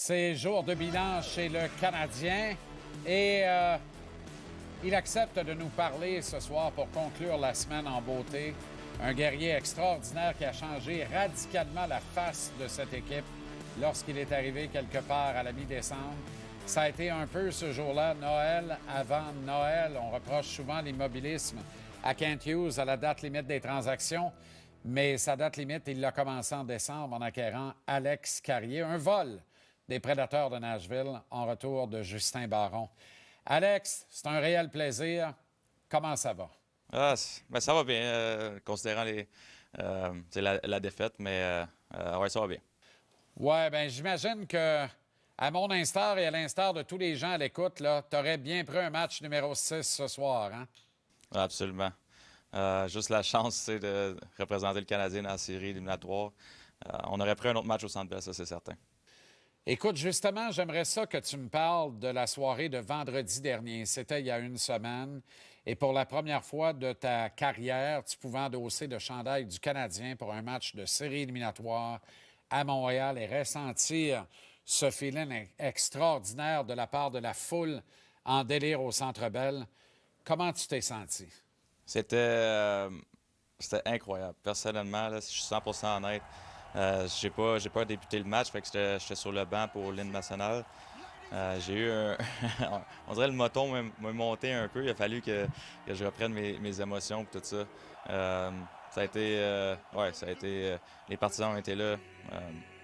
C'est jour de bilan chez le Canadien et il accepte de nous parler ce soir pour conclure la semaine en beauté. Un guerrier extraordinaire qui a changé radicalement la face de cette équipe lorsqu'il est arrivé quelque part à la mi-décembre. Ça a été un peu ce jour-là, Noël avant Noël. On reproche souvent l'immobilisme à Kent Hughes à la date limite des transactions, mais sa date limite, il l'a commencé en décembre en acquérant Alex Carrier, un vol des Prédateurs de Nashville en retour de Justin Barron. Alex, c'est un réel plaisir. Comment ça va? Ça va bien, considérant la défaite, mais ouais, ça va bien. Ouais, bien, j'imagine que, à mon instar et à l'instar de tous les gens à l'écoute, tu aurais bien pris un match numéro 6 ce soir, hein? Absolument. Juste la chance, c'est de représenter le Canadien dans la série éliminatoire. On aurait pris un autre match au Centre Bell, ça c'est certain. Écoute, justement, j'aimerais ça que tu me parles de la soirée de vendredi dernier. C'était il y a une semaine. Et pour la première fois de ta carrière, tu pouvais endosser le chandail du Canadien pour un match de série éliminatoire à Montréal et ressentir ce feeling extraordinaire de la part de la foule en délire au Centre Bell. Comment tu t'es senti? C'était euh, C'était incroyable. Personnellement, là, si je suis 100% honnête, j'ai pas débuté le match, fait que j'étais sur le banc pour l'hymne national. J'ai eu un... On dirait le moton m'a monté un peu. Il a fallu que je reprenne mes émotions et tout ça. Ça a été... ouais, ça a été... les partisans ont été là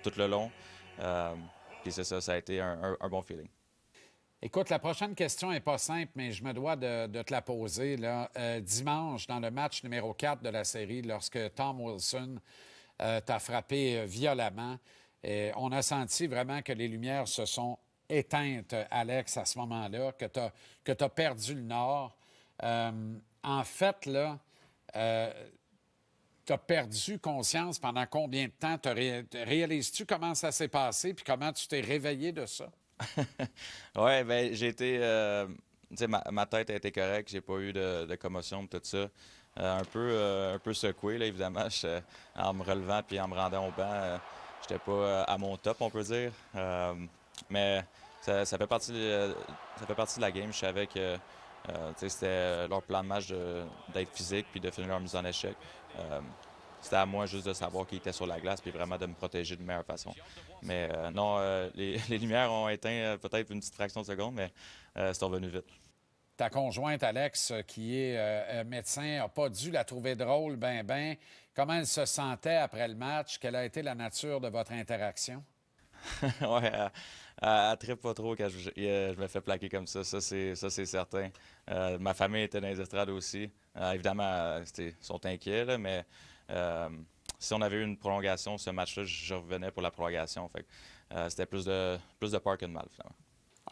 tout le long. Euh, Puis c'est ça, ça a été un bon feeling. Écoute, la prochaine question n'est pas simple, mais je me dois de te la poser. Là. Dimanche, dans le match numéro 4 de la série, lorsque Tom Wilson t'a frappé violemment, on a senti vraiment que les lumières se sont éteintes, Alex, à ce moment-là, que tu as perdu le nord. En fait, là, tu as perdu conscience pendant combien de temps? Réalises-tu comment ça s'est passé puis comment tu t'es réveillé de ça? Ouais, ben j'ai été, tu sais, ma tête a été correcte, j'ai pas eu de commotion, tout ça. Un peu secoué là, évidemment, en me relevant puis en me rendant au banc, j'étais pas à mon top, on peut dire. Mais ça fait ça fait partie de la game. Je savais que, tu sais, c'était leur plan de match d'être physique puis de finir leur mise en échec. Euh, C'était à moi juste de savoir qu'il était sur la glace puis vraiment de me protéger de meilleure façon. Mais non, les lumières ont éteint peut-être une petite fraction de seconde, mais c'est revenu vite. Ta conjointe, Alex, qui est médecin, n'a pas dû la trouver drôle, ben. Comment elle se sentait après le match? Quelle a été la nature de votre interaction? Ouais, elle trippe pas trop quand je me fais plaquer comme ça c'est certain. Ma famille était dans les estrades aussi. Évidemment, ils sont inquiets, là, mais euh, si on avait eu une prolongation, ce match-là, je revenais pour la prolongation. Fait que, c'était plus de peur que de mal, finalement.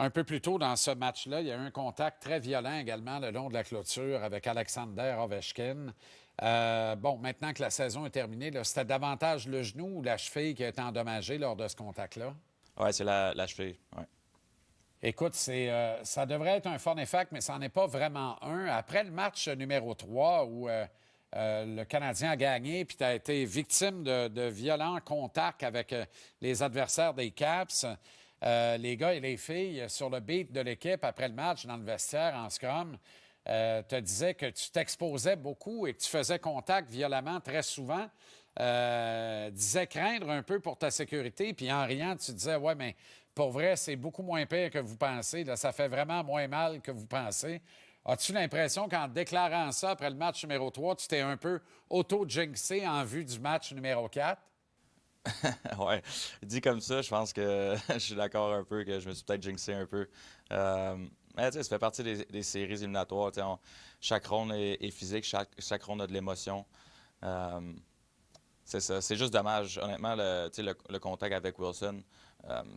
Un peu plus tôt dans ce match-là, il y a eu un contact très violent également le long de la clôture avec Alexander Ovechkin. Bon, maintenant que la saison est terminée, là, c'était davantage le genou ou la cheville qui a été endommagée lors de ce contact-là? Ouais, c'est la cheville. Ouais. Écoute, ça devrait être un fun effect, mais ça n'en est pas vraiment un. Après le match numéro 3 où le Canadien a gagné, puis tu as été victime de violents contacts avec les adversaires des Caps, les gars et les filles sur le beat de l'équipe après le match dans le vestiaire en scrum, te disaient que tu t'exposais beaucoup et que tu faisais contact violemment très souvent. Disait craindre un peu pour ta sécurité, puis en riant, tu disais, ouais, mais pour vrai, c'est beaucoup moins pire que vous pensez. Là, ça fait vraiment moins mal que vous pensez. As-tu l'impression qu'en déclarant ça après le match numéro 3, tu t'es un peu auto-jinxé en vue du match numéro 4? Ouais, dit comme ça, je pense que je suis d'accord un peu, que je me suis peut-être jinxé un peu. Euh, mais tu sais, ça fait partie des séries éliminatoires. Chaque ronde est physique, chaque ronde a de l'émotion. Euh, c'est ça. C'est juste dommage. Honnêtement, tu sais, le contact avec Wilson,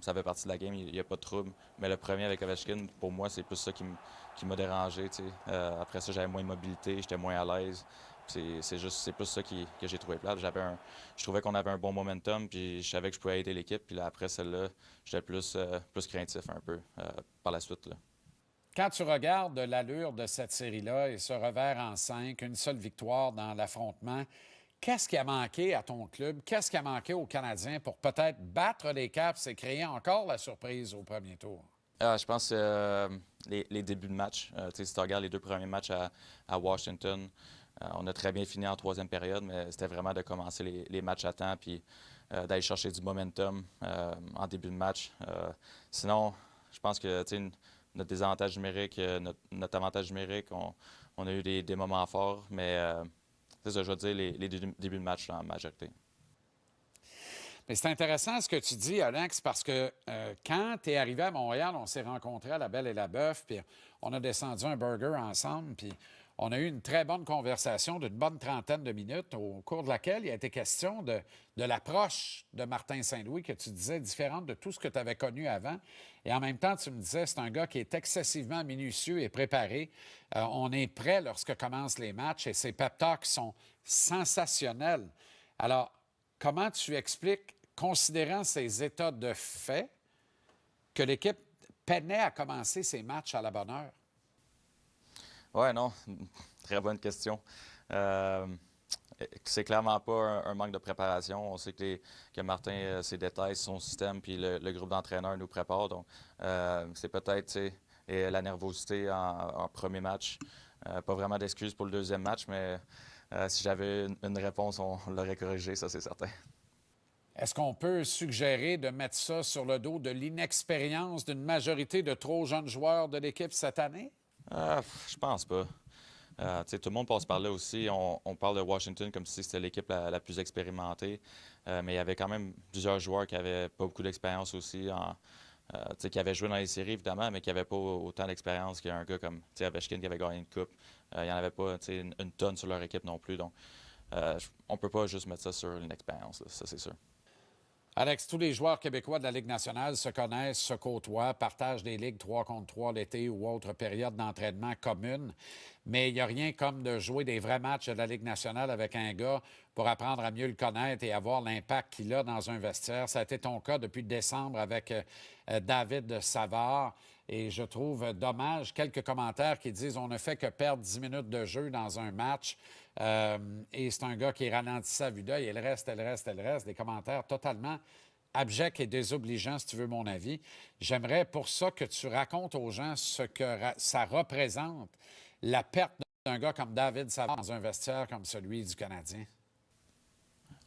ça fait partie de la game, il n'y a pas de trouble. Mais le premier avec Ovechkin, pour moi, c'est plus ça qui m'a dérangé. Tu sais. Après ça, j'avais moins de mobilité, j'étais moins à l'aise. C'est plus ça que j'ai trouvé plate. Je trouvais qu'on avait un bon momentum, puis je savais que je pouvais aider l'équipe. Puis là, après celle-là, j'étais plus craintif un peu par la suite. Là. Quand tu regardes l'allure de cette série-là et ce revers en 5, une seule victoire dans l'affrontement, Qu'est-ce qui a manqué à ton club? Qu'est-ce qui a manqué aux Canadiens pour peut-être battre les Caps et créer encore la surprise au premier tour? Je pense les débuts de match. Si tu regardes les 2 premiers matchs à Washington, on a très bien fini en troisième période, mais c'était vraiment de commencer les matchs à temps puis d'aller chercher du momentum en début de match. Sinon, je pense que notre désavantage numérique, notre avantage numérique, on a eu des moments forts, mais c'est ça, je veux dire, les débuts de match en majorité. Mais c'est intéressant ce que tu dis, Alex, parce que quand tu es arrivé à Montréal, on s'est rencontrés à La Belle et la Bœuf, puis on a descendu un burger ensemble, puis on a eu une très bonne conversation d'une bonne trentaine de minutes, au cours de laquelle il a été question de l'approche de Martin Saint-Louis, que tu disais différente de tout ce que tu avais connu avant. Et en même temps, tu me disais, c'est un gars qui est excessivement minutieux et préparé. On est prêt lorsque commencent les matchs et ses pep talks sont sensationnels. Alors, comment tu expliques, considérant ces états de fait, que l'équipe peinait à commencer ses matchs à la bonne heure? Ouais, non, très bonne question. C'est clairement pas un manque de préparation. On sait que Martin, ses détails, son système, puis le groupe d'entraîneurs nous prépare. Donc, c'est peut-être la nervosité en premier match. Pas vraiment d'excuses pour le deuxième match, mais si j'avais une réponse, on l'aurait corrigé, ça c'est certain. Est-ce qu'on peut suggérer de mettre ça sur le dos de l'inexpérience d'une majorité de trop jeunes joueurs de l'équipe cette année? Je pense pas. Tout le monde passe par là aussi. On parle de Washington comme si c'était l'équipe la plus expérimentée, mais il y avait quand même plusieurs joueurs qui n'avaient pas beaucoup d'expérience aussi, qui avaient joué dans les séries évidemment, mais qui n'avaient pas autant d'expérience qu'un gars comme Ovechkin qui avait gagné une coupe. Il n'y en avait pas une tonne sur leur équipe non plus. Donc, on ne peut pas juste mettre ça sur l'inexpérience, ça c'est sûr. Alex, tous les joueurs québécois de la Ligue nationale se connaissent, se côtoient, partagent des ligues 3 contre 3 l'été ou autre période d'entraînement commune. Mais il n'y a rien comme de jouer des vrais matchs de la Ligue nationale avec un gars pour apprendre à mieux le connaître et avoir l'impact qu'il a dans un vestiaire. Ça a été ton cas depuis décembre avec David Savard. Et je trouve dommage quelques commentaires qui disent on ne fait que perdre 10 minutes de jeu dans un match. Et c'est un gars qui ralentit à vue d'œil. Et le reste. Des commentaires totalement abjects et désobligeants, si tu veux mon avis. J'aimerais pour ça que tu racontes aux gens ce que ça représente, la perte d'un gars comme David Savard dans un vestiaire comme celui du Canadien.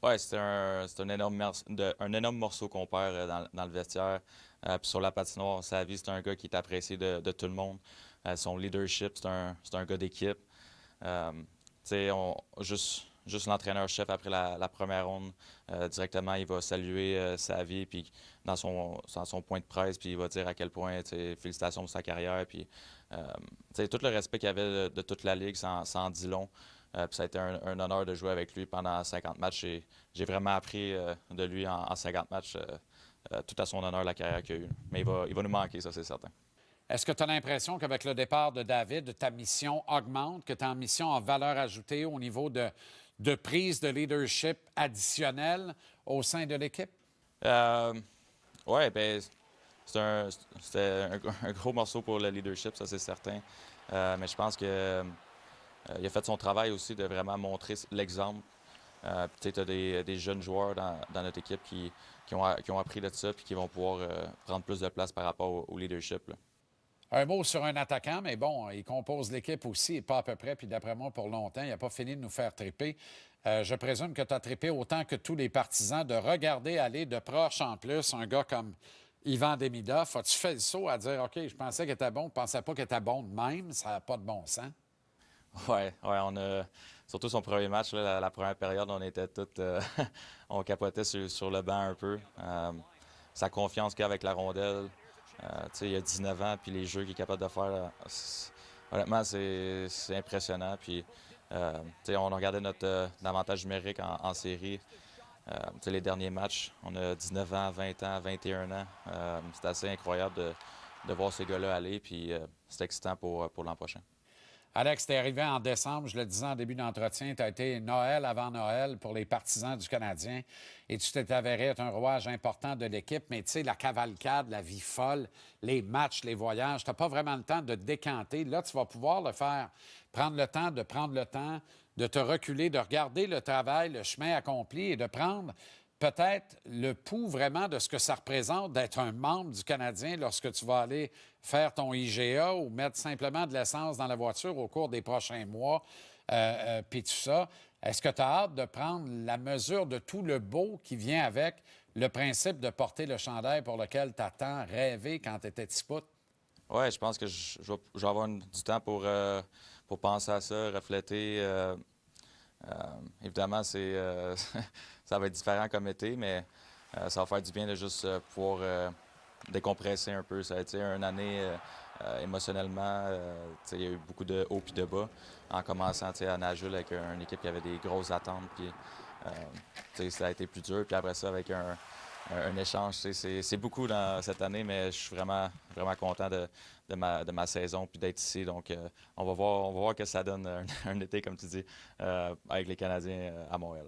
Oui, c'est un énorme morceau qu'on perd dans le vestiaire. Puis sur la patinoire, sa vie, c'est un gars qui est apprécié de tout le monde. Son leadership, c'est un gars d'équipe. Juste l'entraîneur-chef après la première ronde, directement, il va saluer sa vie puis dans son point de presse, puis il va dire à quel point, félicitations pour sa carrière. Puis, tout le respect qu'il avait de toute la Ligue, ça en dit long. Puis ça a été un honneur de jouer avec lui pendant 50 matchs. J'ai vraiment appris de lui en 50 matchs, tout à son honneur, la carrière qu'il a eue. Mais il va nous manquer, ça, c'est certain. Est-ce que tu as l'impression qu'avec le départ de David, ta mission augmente, que tu es en mission en valeur ajoutée au niveau de prise de leadership additionnelle au sein de l'équipe? Oui, bien, c'était un gros morceau pour le leadership, ça c'est certain. Mais je pense que il a fait son travail aussi de vraiment montrer l'exemple. Tu as des jeunes joueurs dans notre équipe qui ont appris de ça et qui vont pouvoir prendre plus de place par rapport au leadership, là. Un mot sur un attaquant, mais bon, il compose l'équipe aussi, et pas à peu près, puis d'après moi, pour longtemps, il n'a pas fini de nous faire triper. Je présume que tu as trippé autant que tous les partisans de regarder aller de proche en plus un gars comme Ivan Demidov. As-tu fait le saut à dire, OK, je pensais qu'il était bon, je ne pensais pas qu'il était bon de même, ça n'a pas de bon sens? Ouais, on a. Surtout son premier match, là, la première période, on était tous. On capotait sur le banc un peu. Sa confiance qu'il a avec la rondelle. Il a 19 ans, puis les jeux qu'il est capable de faire, honnêtement, c'est impressionnant. Puis, on a regardé notre avantage numérique en série. Les derniers matchs, on a 19 ans, 20 ans, 21 ans. C'est assez incroyable de voir ces gars-là aller, puis c'est excitant pour l'an prochain. Alex, t'es arrivé en décembre, je le disais en début d'entretien, tu as été Noël avant Noël pour les partisans du Canadien et tu t'es avéré être un rouage important de l'équipe, mais tu sais, la cavalcade, la vie folle, les matchs, les voyages, tu n'as pas vraiment le temps de te décanter. Là, tu vas pouvoir le faire, prendre le temps de prendre le temps de te reculer, de regarder le travail, le chemin accompli et de prendre peut-être le pouls vraiment de ce que ça représente d'être un membre du Canadien lorsque tu vas aller faire ton IGA ou mettre simplement de l'essence dans la voiture au cours des prochains mois, puis tout ça. Est-ce que tu as hâte de prendre la mesure de tout le beau qui vient avec le principe de porter le chandail pour lequel tu as tant rêvé quand tu étais petit pout? Ouais, je pense que je vais avoir du temps pour penser à ça, refléter. Évidemment, ça va être différent comme été, mais ça va faire du bien de juste pouvoir décompresser un peu. Ça a été une année émotionnellement. Il y a eu beaucoup de hauts et de bas en commençant à Nashville avec une équipe qui avait des grosses attentes. Puis, ça a été plus dur. Puis après ça, avec un échange, c'est beaucoup dans cette année, mais je suis vraiment, vraiment content de ma saison puis d'être ici. Donc, on va voir ce que ça donne un été, comme tu dis, avec les Canadiens à Montréal.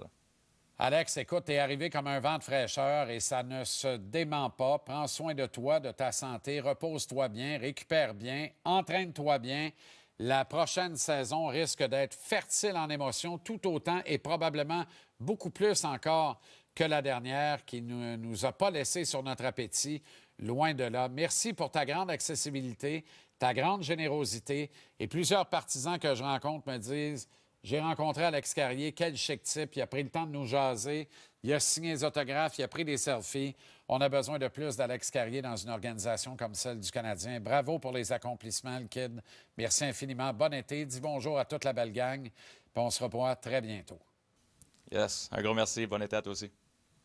Alex, écoute, tu es arrivé comme un vent de fraîcheur et ça ne se dément pas. Prends soin de toi, de ta santé, repose-toi bien, récupère bien, entraîne-toi bien. La prochaine saison risque d'être fertile en émotions tout autant et probablement beaucoup plus encore que la dernière qui ne nous a pas laissé sur notre appétit, loin de là. Merci pour ta grande accessibilité, ta grande générosité et plusieurs partisans que je rencontre me disent j'ai rencontré Alex Carrier, quel chic type, il a pris le temps de nous jaser, il a signé des autographes, il a pris des selfies. On a besoin de plus d'Alex Carrier dans une organisation comme celle du Canadien. Bravo pour les accomplissements, le kid. Merci infiniment. Bon été. Dis bonjour à toute la belle gang. Puis on se revoit très bientôt. Yes, un gros merci. Bon été à toi aussi.